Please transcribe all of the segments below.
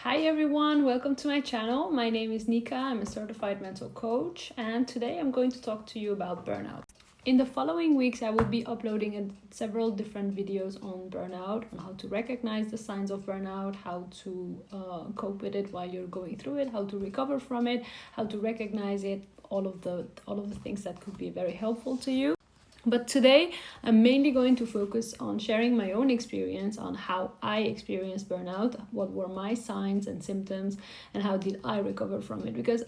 Hi everyone, welcome to my channel. My name is Nika, I'm a certified mental coach, and today I'm going to talk to you about burnout. In the following weeks, I will be uploading several different videos on burnout, on how to recognize the signs of burnout, how to cope with it while you're going through it, how to recover from it, how to recognize it, all of the things that could be very helpful to you. But today, I'm mainly going to focus on sharing my own experience on how I experienced burnout, what were my signs and symptoms, and how did I recover from it. Because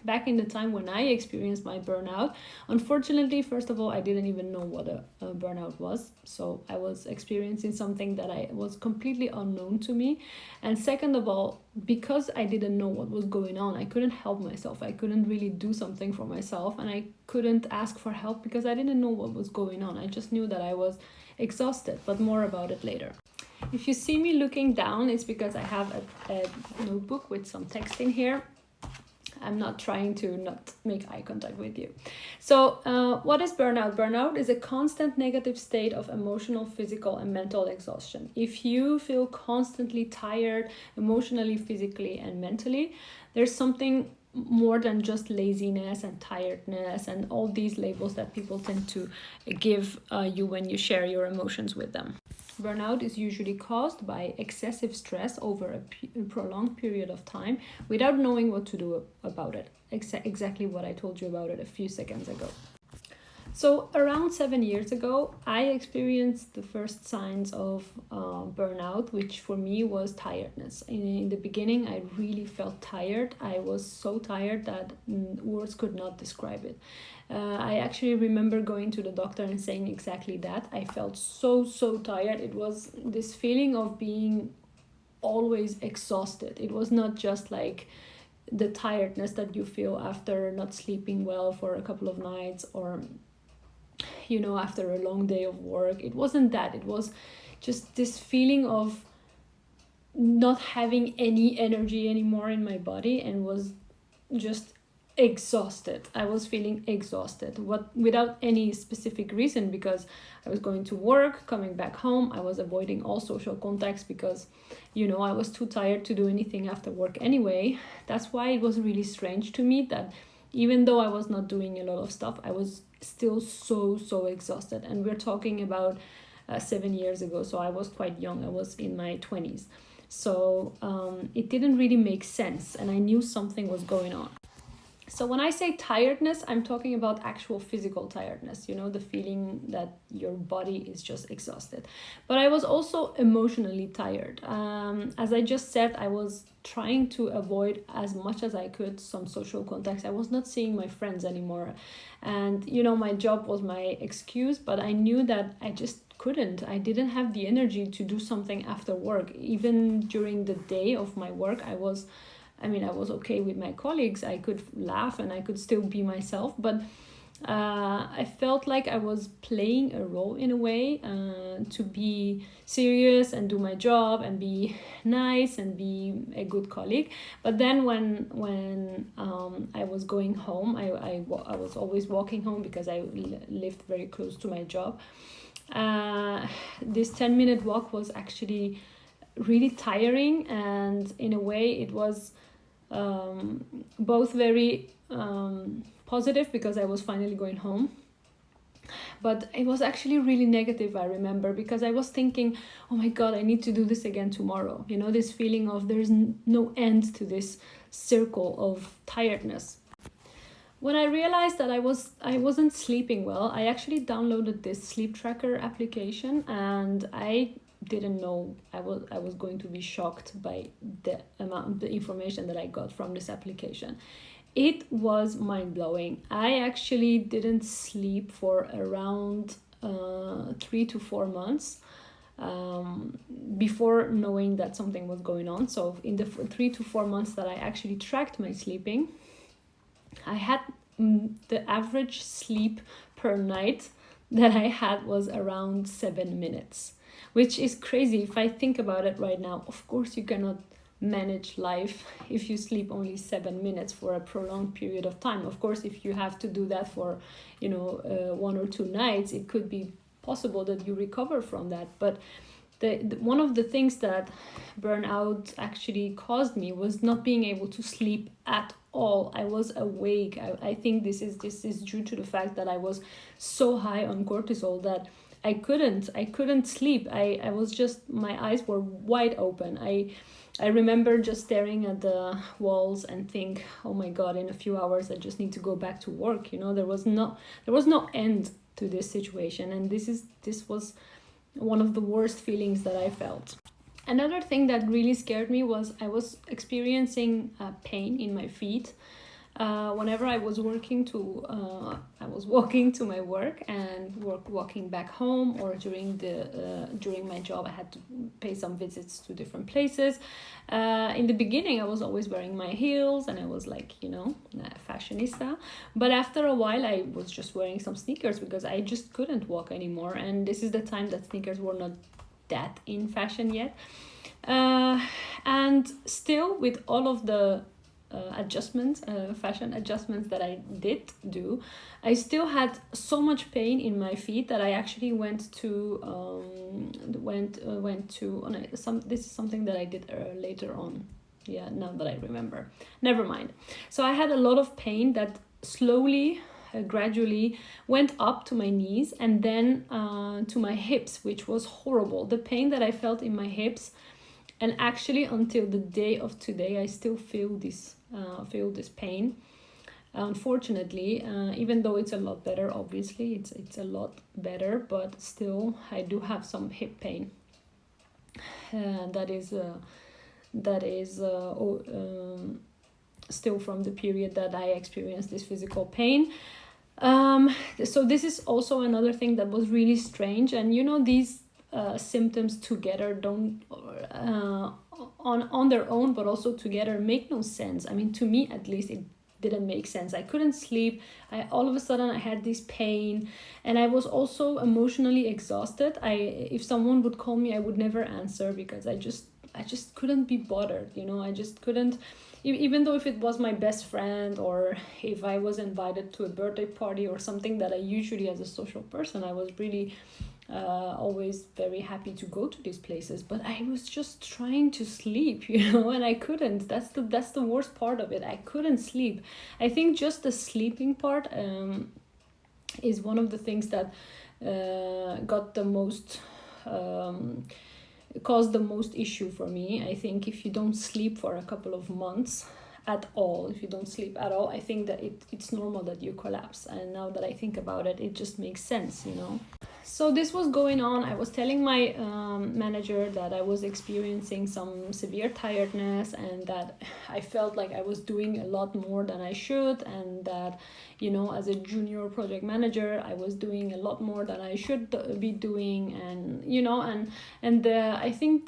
back in the time when I experienced my burnout, unfortunately, first of all, I didn't even know what a burnout was. So I was experiencing something that was completely unknown to me. And second of all, because I didn't know what was going on, I couldn't help myself. I couldn't really do something for myself, and I couldn't ask for help because I didn't know what was going on. I just knew that I was exhausted, but more about it later. If you see me looking down, it's because I have a notebook with some text in here. I'm not trying to not make eye contact with you. So what is burnout? Burnout is a constant negative state of emotional, physical, and mental exhaustion. If you feel constantly tired emotionally, physically, and mentally, there's something more than just laziness and tiredness and all these labels that people tend to give you when you share your emotions with them. Burnout is usually caused by excessive stress over a prolonged period of time without knowing what to do about it. Exactly what I told you about it a few seconds ago. So around 7 years ago, I experienced the first signs of burnout, which for me was tiredness. In the beginning, I really felt tired. I was so tired that words could not describe it. I actually remember going to the doctor and saying exactly that. I felt so tired. It was this feeling of being always exhausted. It was not just like the tiredness that you feel after not sleeping well for a couple of nights or after a long day of work. It wasn't that. It was just this feeling of not having any energy anymore in my body and was just exhausted. I was feeling exhausted, without any specific reason, because I was going to work, coming back home. I was avoiding all social contacts because I was too tired to do anything after work anyway. That's why it was really strange to me that even though I was not doing a lot of stuff, I was still so exhausted. And we're talking about 7 years ago, so I was quite young. I was in my 20s. So it didn't really make sense, and I knew something was going on. So when I say tiredness, I'm talking about actual physical tiredness, the feeling that your body is just exhausted. But I was also emotionally tired. As I just said, I was trying to avoid as much as I could some social contacts. I was not seeing my friends anymore. And, my job was my excuse, but I knew that I just couldn't. I didn't have the energy to do something after work. Even during the day of my work, I was okay with my colleagues. I could laugh and I could still be myself, but I felt like I was playing a role in a way to be serious and do my job and be nice and be a good colleague. But then when I was going home, I was always walking home because I lived very close to my job. This 10-minute walk was actually really tiring, and in a way it was both very positive because I was finally going home, but it was actually really negative, I remember, because I was thinking, oh my god, I need to do this again tomorrow. This feeling of there's no end to this circle of tiredness. When I realized that I wasn't sleeping well, I actually downloaded this sleep tracker application, and I didn't know I was going to be shocked by the information that I got from this application. It was mind-blowing. I actually didn't sleep for around 3 to 4 months before knowing that something was going on. So in the 3 to 4 months that I actually tracked my sleeping, I had the average sleep per night that I had was around 7 minutes, which is crazy if I think about it right now. Of course, you cannot manage life if you sleep only 7 minutes for a prolonged period of time. Of course, if you have to do that for 1 or 2 nights, it could be possible that you recover from that. But one of the things that burnout actually caused me was not being able to sleep at all. I was awake. I think this is due to the fact that I was so high on cortisol that I couldn't sleep. I was just, my eyes were wide open. I remember just staring at the walls and think, oh my God, in a few hours I just need to go back to work. There was no end to this situation, and this was one of the worst feelings that I felt. Another thing that really scared me was I was experiencing pain in my feet. Whenever I was walking to my work and walking back home, or during my job, I had to pay some visits to different places. In the beginning, I was always wearing my heels, and I was like, fashionista. But after a while, I was just wearing some sneakers because I just couldn't walk anymore. And this is the time that sneakers were not that in fashion yet. And still, with all of the fashion adjustments that I did do, I still had so much pain in my feet that I actually went to this is something that I did later on. Yeah, now that I remember. Never mind. So I had a lot of pain that slowly, gradually went up to my knees and then to my hips, which was horrible. The pain that I felt in my hips, and actually until the day of today, I still feel this pain. Unfortunately, even though it's a lot better, obviously it's a lot better, but still I do have some hip pain. That is still from the period that I experienced this physical pain. So this is also another thing that was really strange, and these symptoms together don't on their own, but also together, make no sense. I mean, to me at least, it didn't make sense. I couldn't sleep. All of a sudden I had this pain, and I was also emotionally exhausted. If someone would call me, I would never answer because I just couldn't be bothered. I just couldn't, even though if it was my best friend, or if I was invited to a birthday party or something that I usually, as a social person, I was really always very happy to go to these places, but I was just trying to sleep, and I couldn't. That's the worst part of it. I couldn't sleep. I think just the sleeping part is one of the things that got the most caused the most issue for me. I think if you don't sleep for a couple of months at all, if you don't sleep at all, I think that it's normal that you collapse. And now that I think about it, it just makes sense. So this was going on. I was telling my manager that I was experiencing some severe tiredness, and that I felt like I was doing a lot more than I should, and that, as a junior project manager, I was doing a lot more than I should be doing, and I think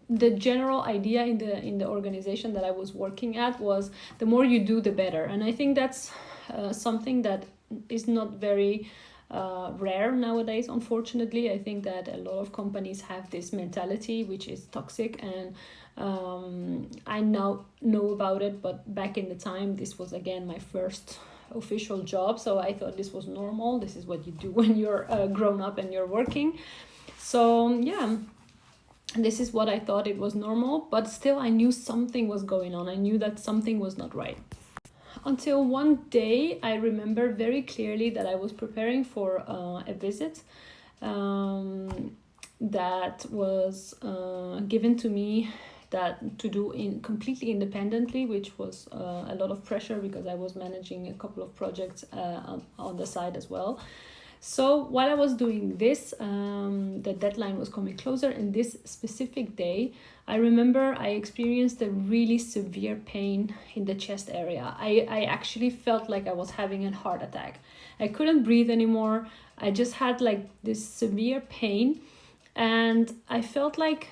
the general idea in the organization that I was working at was the more you do, the better. And I think that's something that is not very rare nowadays, unfortunately. I think that a lot of companies have this mentality, which is toxic, and I now know about it, but back in the time, this was again my first official job, so I thought this was normal. This is what you do when you're grown up and you're working. So yeah, this is what I thought it was normal, but still I knew something was going on. I knew that something was not right. Until one day, I remember very clearly that I was preparing for a visit that was given to me to do completely independently, which was a lot of pressure because I was managing a couple of projects on the side as well. So while I was doing this, the deadline was coming closer, and this specific day, I remember I experienced a really severe pain in the chest area. I actually felt like I was having a heart attack. I couldn't breathe anymore. I just had like this severe pain, and I felt like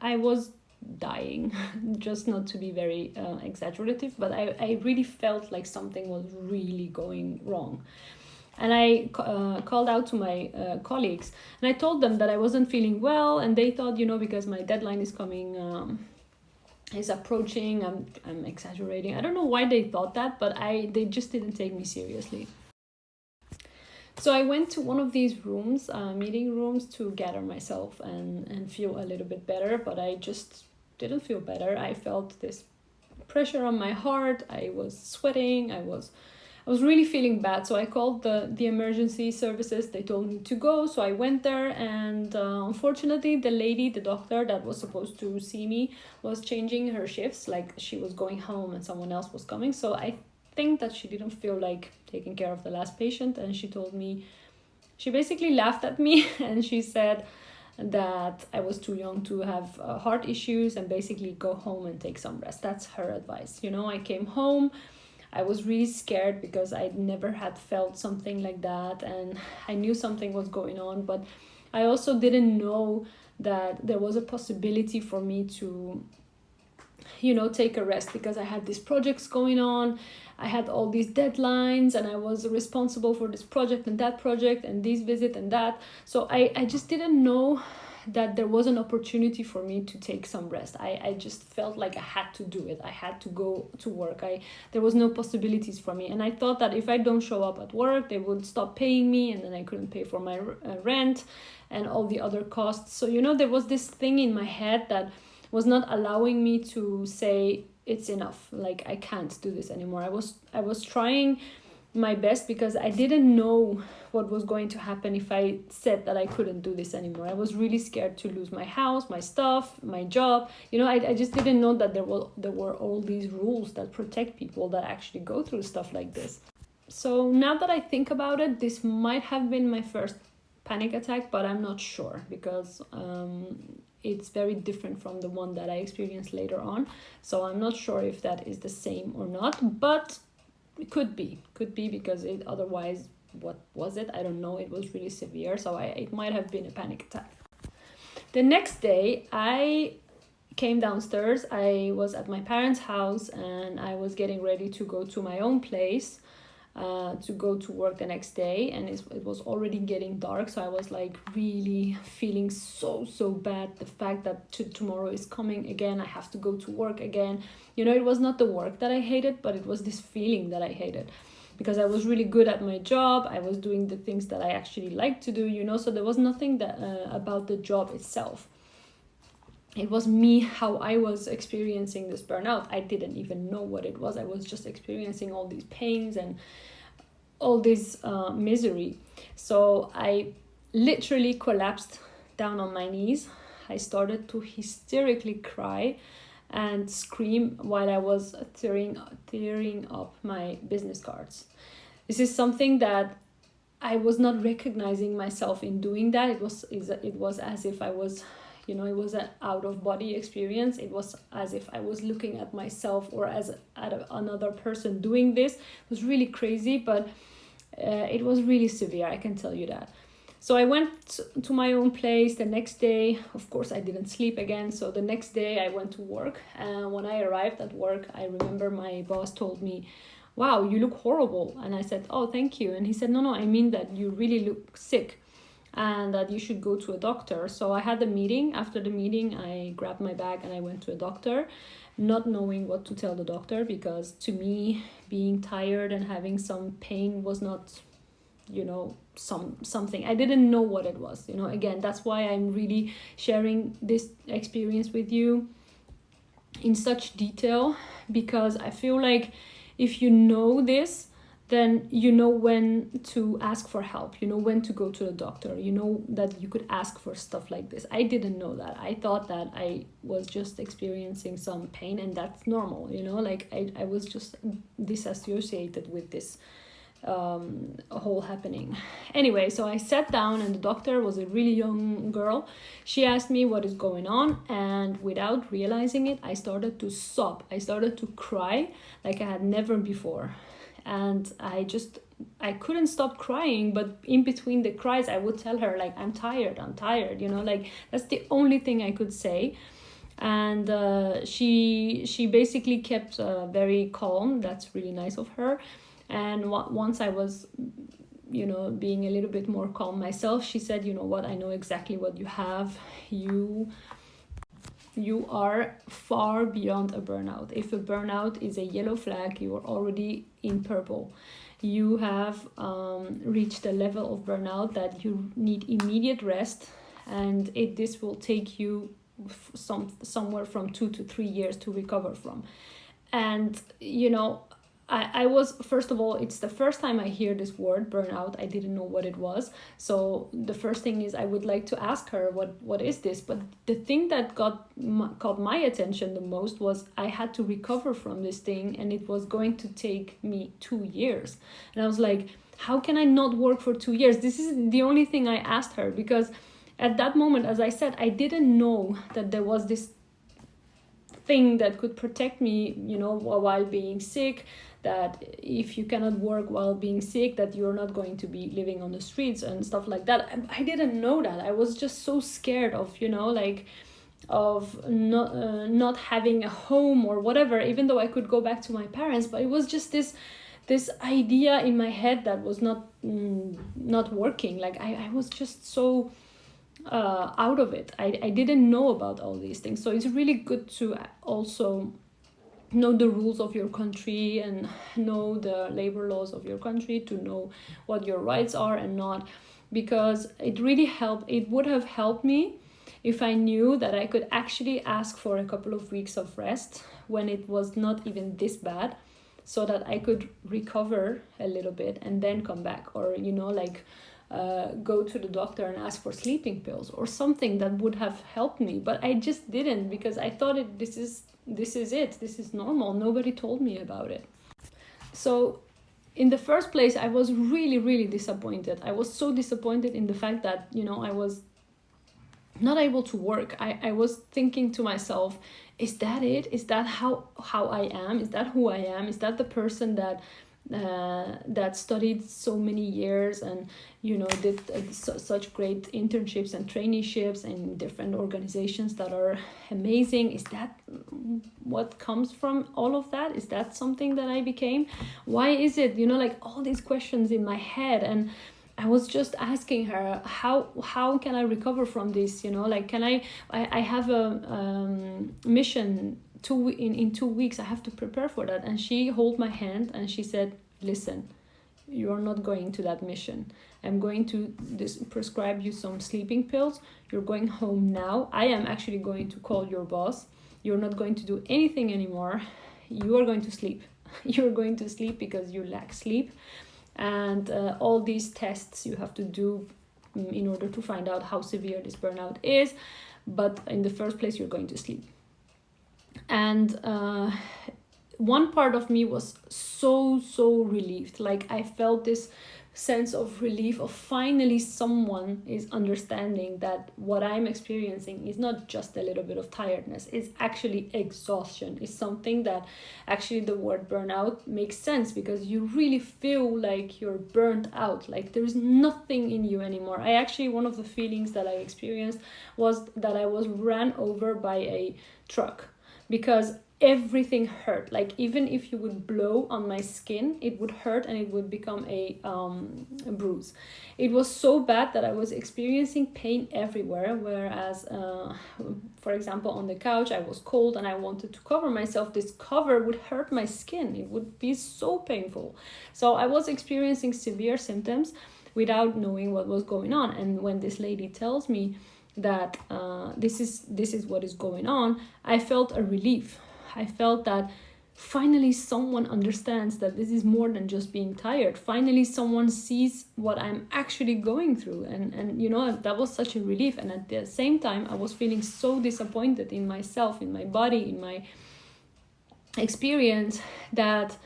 I was dying, just not to be very exaggerative, but I really felt like something was really going wrong. And I called out to my colleagues, and I told them that I wasn't feeling well, and they thought, because my deadline is is approaching, I'm exaggerating. I don't know why they thought that, but they just didn't take me seriously. So I went to one of these rooms, meeting rooms, to gather myself and feel a little bit better, but I just didn't feel better. I felt this pressure on my heart. I was sweating. I was really feeling bad. So I called the emergency services. They told me to go. So I went there, and unfortunately the doctor that was supposed to see me was changing her shifts. Like, she was going home and someone else was coming. So I think that she didn't feel like taking care of the last patient, and she told me, she basically laughed at me and she said that I was too young to have heart issues, and basically go home and take some rest. That's her advice. I came home. I was really scared because I never had felt something like that, and I knew something was going on, but I also didn't know that there was a possibility for me to take a rest, because I had these projects going on. I had all these deadlines, and I was responsible for this project and that project and this visit and that. So I just didn't know that there was an opportunity for me to take some rest. I just felt like I had to do it. I had to go to work. There was no possibilities for me. And I thought that if I don't show up at work, they would stop paying me, and then I couldn't pay for my rent and all the other costs. So, there was this thing in my head that was not allowing me to say it's enough. Like, I can't do this anymore. I was trying my best, because I didn't know what was going to happen if I said that I couldn't do this anymore. I was really scared to lose my house, my stuff, my job. I just didn't know that there were all these rules that protect people that actually go through stuff like this. So now that I think about it, this might have been my first panic attack, but I'm not sure, because it's very different from the one that I experienced later on. So I'm not sure if that is the same or not, but it could be because otherwise, what was it? I don't know. It was really severe, so it might have been a panic attack. The next day, I came downstairs. I was at my parents' house, and I was getting ready to go to my own place, to go to work the next day, and it was already getting dark. So I was like really feeling so bad, the fact that tomorrow is coming again. I have to go to work again. It was not the work that I hated, but it was this feeling that I hated, because I was really good at my job. I was doing the things that I actually like to do, so there was nothing that about the job itself. It was me, how I was experiencing this burnout. I didn't even know what it was. I was just experiencing all these pains and all this misery. So I literally collapsed down on my knees. I started to hysterically cry and scream while I was tearing up my business cards. This is something that I was not recognizing myself in doing that. It was as if I was, it was an out-of-body experience. It was as if I was looking at myself or at another person doing this. It was really crazy, but it was really severe, I can tell you that. So I went to my own place the next day. Of course, I didn't sleep again. So the next day I went to work. And when I arrived at work, I remember my boss told me, "Wow, you look horrible." And I said, "Oh, thank you." And he said, No, I mean that you really look sick and that you should go to a doctor. So I had a meeting. After the meeting, I grabbed my bag and I went to a doctor, not knowing what to tell the doctor, because to me, being tired and having some pain was not, something. I didn't know what it was. Again, that's why I'm really sharing this experience with you in such detail, because I feel like if you know this, then you know when to ask for help, when to go to the doctor, that you could ask for stuff like this. I didn't know that. I thought that I was just experiencing some pain, and that's normal, like I was just disassociated with this whole happening. Anyway, so I sat down, and the doctor was a really young girl. She asked me what is going on, and without realizing it, I started to sob. I started to cry like I had never before. And I couldn't stop crying, but in between the cries, I would tell her, like, I'm tired, like that's the only thing I could say. And she basically kept very calm. That's really nice of her. And once I was, being a little bit more calm myself, she said, "You know what, I know exactly what you have. you are far beyond a burnout. If a burnout is a yellow flag, you are already in purple. You have reached a level of burnout that you need immediate rest, and this will take you somewhere from 2 to 3 years to recover from. And I was, first of all, it's the first time I hear this word burnout. I didn't know what it was. So the first thing is I would like to ask her, what is this? But the thing that caught my attention the most was I had to recover from this thing, and it was going to take me 2 years. And I was like, how can I not work for 2 years? This is the only thing I asked her, because at that moment, as I said, I didn't know that there was this thing that could protect me, while being sick, that if you cannot work while being sick, that you're not going to be living on the streets and stuff like that. I didn't know that. I was just so scared of, of not having a home or whatever, even though I could go back to my parents. But it was just this idea in my head that was not working. Like I was just so out of it. I didn't know about all these things. So it's really good to also know the rules of your country and know the labor laws of your country, to know what your rights are and not, because it would have helped me if I knew that I could actually ask for a couple of weeks of rest when it was not even this bad, so that I could recover a little bit and then come back, or go to the doctor and ask for sleeping pills or something that would have helped me. But I just didn't, because I thought this is normal. Nobody told me about it. So in the first place, I was really, really disappointed. I was so disappointed in the fact that, I was not able to work. I was thinking to myself, is that it? Is that how I am? Is that who I am? Is that the person that studied so many years and did such great internships and traineeships in different organizations that are amazing? Is that what comes from all of that? Is that something that I became? Why is it, all these questions in my head? And I was just asking her, how can I recover from this? Can I have a mission in 2 weeks. I have to prepare for that. And she held my hand and she said, listen, you're not going to that mission. I'm going to prescribe you some sleeping pills. You're going home now. I am actually going to call your boss. You're not going to do anything anymore. You are going to sleep. You're going to sleep because you lack sleep. And all these tests you have to do in order to find out how severe this burnout is. But in the first place, you're going to sleep. And one part of me was so relieved. Like I felt this sense of relief of finally someone is understanding that what I'm experiencing is not just a little bit of tiredness, it's actually exhaustion. It's something that actually the word burnout makes sense, because you really feel like you're burnt out, like there's nothing in you anymore. One of the feelings that I experienced was that I was ran over by a truck, because everything hurt. Like even if you would blow on my skin, it would hurt and it would become a bruise. It was so bad that I was experiencing pain everywhere, whereas for example on the couch I was cold and I wanted to cover myself. This cover would hurt my skin. It would be so painful. So I was experiencing severe symptoms without knowing what was going on. And when this lady tells me that this is what is going on, I felt a relief. I felt that finally someone understands that this is more than just being tired. Finally someone sees what I'm actually going through, and that was such a relief. And at the same time I was feeling so disappointed in myself, in my body, in my experience, that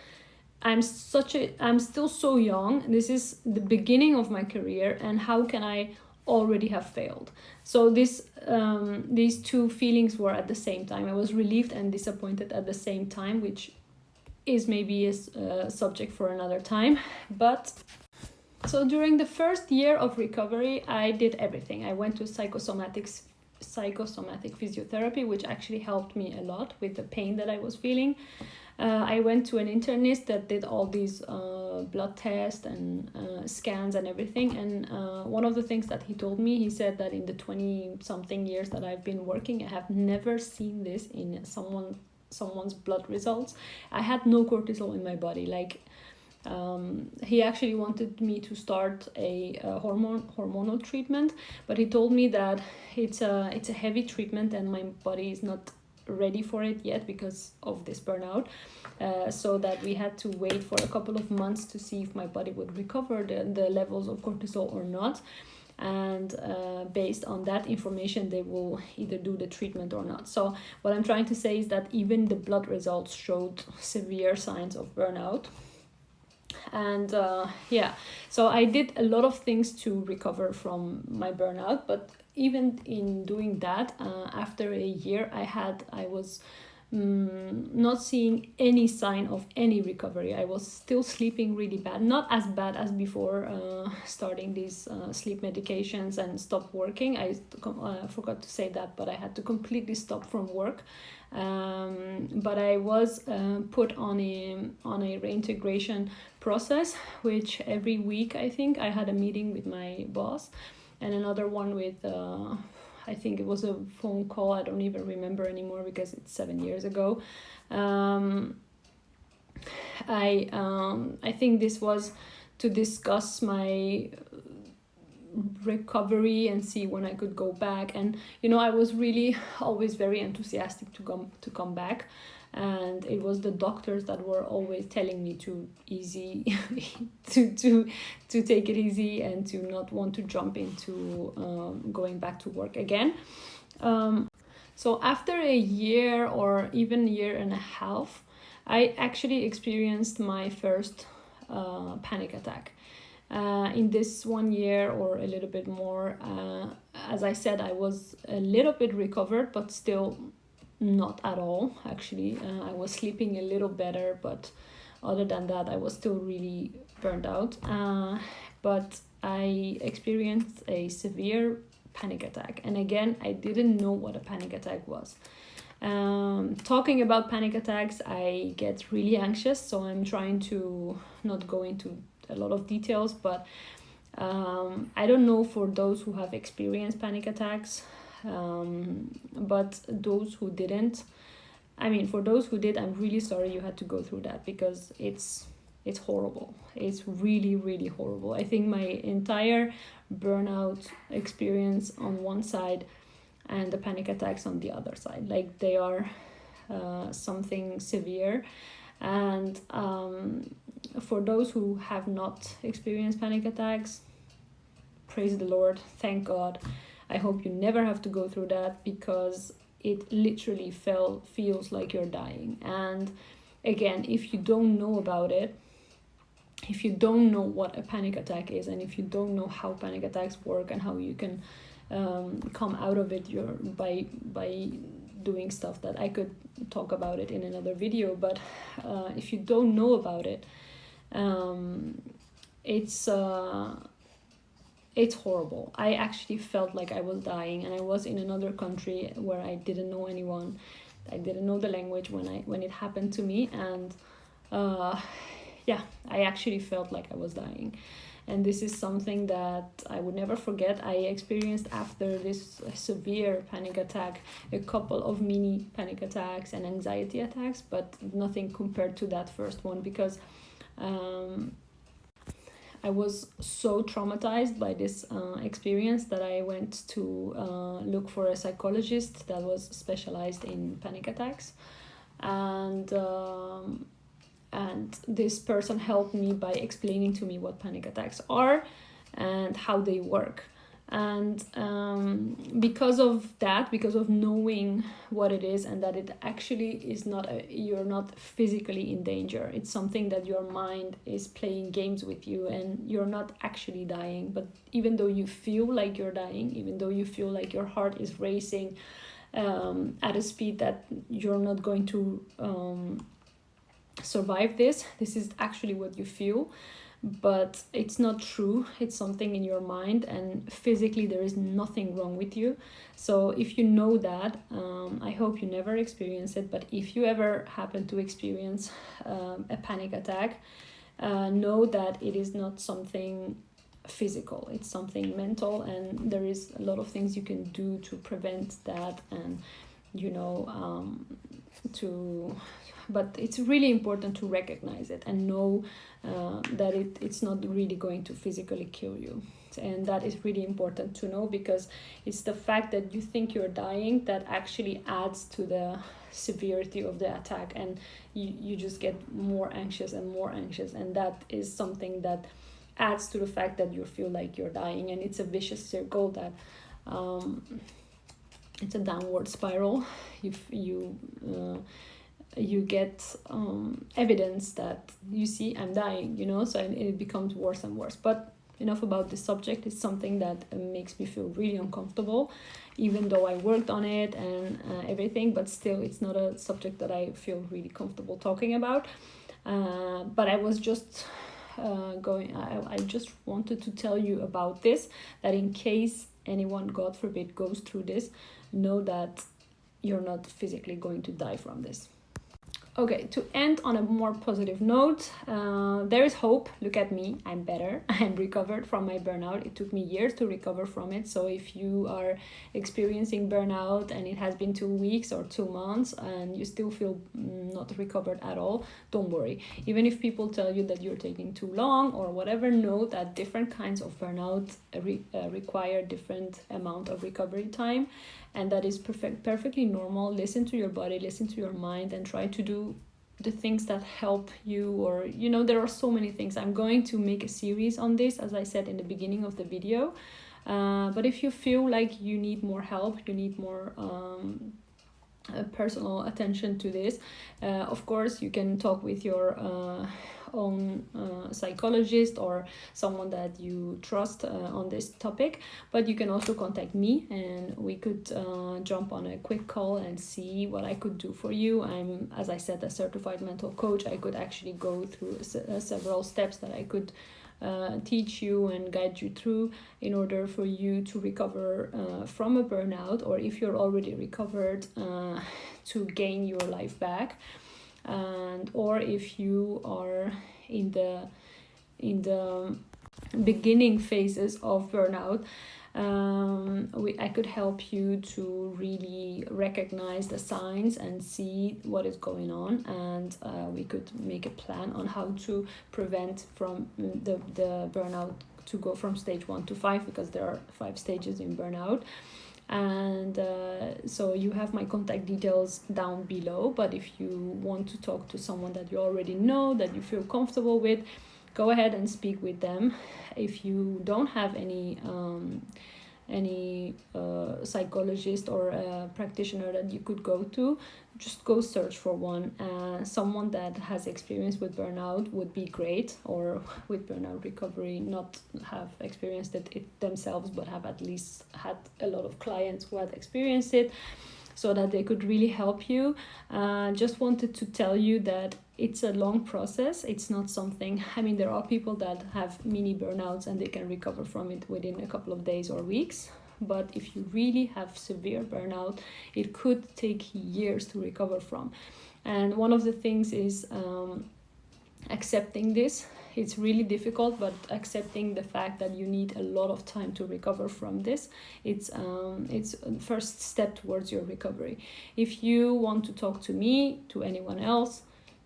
I'm still so young. This is the beginning of my career, and how can I already have failed? So these two feelings were at the same time. I was relieved and disappointed at the same time, which is maybe a subject for another time. But so during the first year of recovery, I did everything. I went to psychosomatic physiotherapy, which actually helped me a lot with the pain that I was feeling. I went to an internist that did all these blood tests and scans and everything. And one of the things that he told me, he said that in the 20 something years that I've been working, I have never seen this in someone's blood results. I had no cortisol in my body. Like, he actually wanted me to start a hormonal treatment, but he told me that it's a heavy treatment and my body is not ready for it yet because of this burnout, so that we had to wait for a couple of months to see if my body would recover the levels of cortisol or not. And based on that information, they will either do the treatment or not. So what I'm trying to say is that even the blood results showed severe signs of burnout. And so I did a lot of things to recover from my burnout, but even in doing that, after a year, I was not seeing any sign of any recovery. I was still sleeping really bad, not as bad as before starting these sleep medications and stop working. I forgot to say that, but I had to completely stop from work. But I was put on a reintegration process, which every week I think I had a meeting with my boss, and another one with I think it was a phone call. I don't even remember anymore because it's 7 years ago. I think this was to discuss my recovery and see when I could go back. And I was really always very enthusiastic to come back, and it was the doctors that were always telling me to take it easy and to not want to jump into going back to work again. So after a year or even year and a half, I actually experienced my first panic attack. In this 1 year or a little bit more, as I said, I was a little bit recovered, but still not at all, actually. I was sleeping a little better, but other than that, I was still really burned out. But I experienced a severe panic attack. And again, I didn't know what a panic attack was. Talking about panic attacks, I get really anxious, so I'm trying to not go into a lot of details, but I don't know for those who have experienced panic attacks, but those who didn't, for those who did, I'm really sorry you had to go through that, because it's horrible. It's really, really horrible. I think my entire burnout experience on one side and the panic attacks on the other side, like, they are something severe. And for those who have not experienced panic attacks, praise the Lord, thank God. I hope you never have to go through that, because it literally feels like you're dying. And again, if you don't know about it, if you don't know what a panic attack is, and if you don't know how panic attacks work and how you can come out of it by doing stuff that I could talk about it in another video, but if you don't know about it, it's horrible. I actually felt like I was dying, and I was in another country where I didn't know anyone. I didn't know the language when it happened to me, and I actually felt like I was dying. And this is something that I would never forget. I experienced after this severe panic attack a couple of mini panic attacks and anxiety attacks, but nothing compared to that first one, because I was so traumatized by this experience that I went to look for a psychologist that was specialized in panic attacks. And this person helped me by explaining to me what panic attacks are and how they work. And because of knowing what it is, and that it actually is you're not physically in danger. It's something that your mind is playing games with you, and you're not actually dying. But even though you feel like you're dying, even though you feel like your heart is racing at a speed that you're not going to survive this is actually what you feel. But it's not true. It's something in your mind, and physically there is nothing wrong with you. So if you know that, I hope you never experience it, but if you ever happen to experience a panic attack, know that it is not something physical, it's something mental, and there is a lot of things you can do to prevent that, and but it's really important to recognize it and know that it's not really going to physically kill you. And that is really important to know, because it's the fact that you think you're dying that actually adds to the severity of the attack, and you just get more anxious and more anxious, and that is something that adds to the fact that you feel like you're dying, and it's a vicious circle that it's a downward spiral. If you get evidence that you see I'm dying, so it becomes worse and worse. But enough about this subject. It's something that makes me feel really uncomfortable, even though I worked on it and everything, but still it's not a subject that I feel really comfortable talking about. But I was just I just wanted to tell you about this, that in case anyone, God forbid, goes through this, know that you're not physically going to die from this. Okay, to end on a more positive note, there is hope. Look at me, I'm better. I'm recovered from my burnout. It took me years to recover from it. So if you are experiencing burnout and it has been 2 weeks or 2 months and you still feel not recovered at all, don't worry. Even if people tell you that you're taking too long or whatever, know that different kinds of burnout require different amount of recovery time. And that is perfectly normal. Listen to your body, listen to your mind, and try to do the things that help you. Or there are so many things. I'm going to make a series on this, as I said in the beginning of the video, but if you feel like you need more help, you need more personal attention to this, of course you can talk with your own psychologist or someone that you trust on this topic. But you can also contact me, and we could jump on a quick call and see what I could do for you. I'm, as I said, a certified mental coach. I could actually go through several steps that I could teach you and guide you through in order for you to recover from a burnout, or if you're already recovered, to gain your life back. And or if you are in the beginning phases of burnout, I could help you to really recognize the signs and see what is going on, and we could make a plan on how to prevent from the burnout to go from stage 1 to 5, because there are 5 stages in burnout. And so you have my contact details down below. But if you want to talk to someone that you already know, that you feel comfortable with, go ahead and speak with them. If you don't have any psychologist or a practitioner that you could go to, just go search for one. Someone that has experience with burnout would be great, or with burnout recovery, not have experienced it themselves, but have at least had a lot of clients who had experienced it, so that they could really help you. Just wanted to tell you that it's a long process. It's not something, there are people that have mini burnouts and they can recover from it within a couple of days or weeks. But if you really have severe burnout, it could take years to recover from. And one of the things is accepting this. It's really difficult, but accepting the fact that you need a lot of time to recover from this, it's a first step towards your recovery. If you want to talk to me, to anyone else,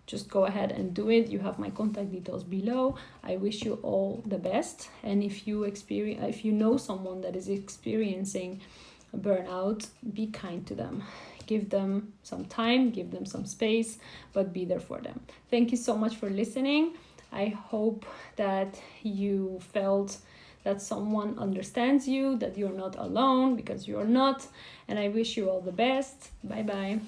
just go ahead and do it. You have my contact details below. I wish you all the best. And if you know someone that is experiencing a burnout, be kind to them. Give them some time, give them some space, but be there for them. Thank you so much for listening. I hope that you felt that someone understands you, that you're not alone, because you're not. And I wish you all the best. Bye-bye.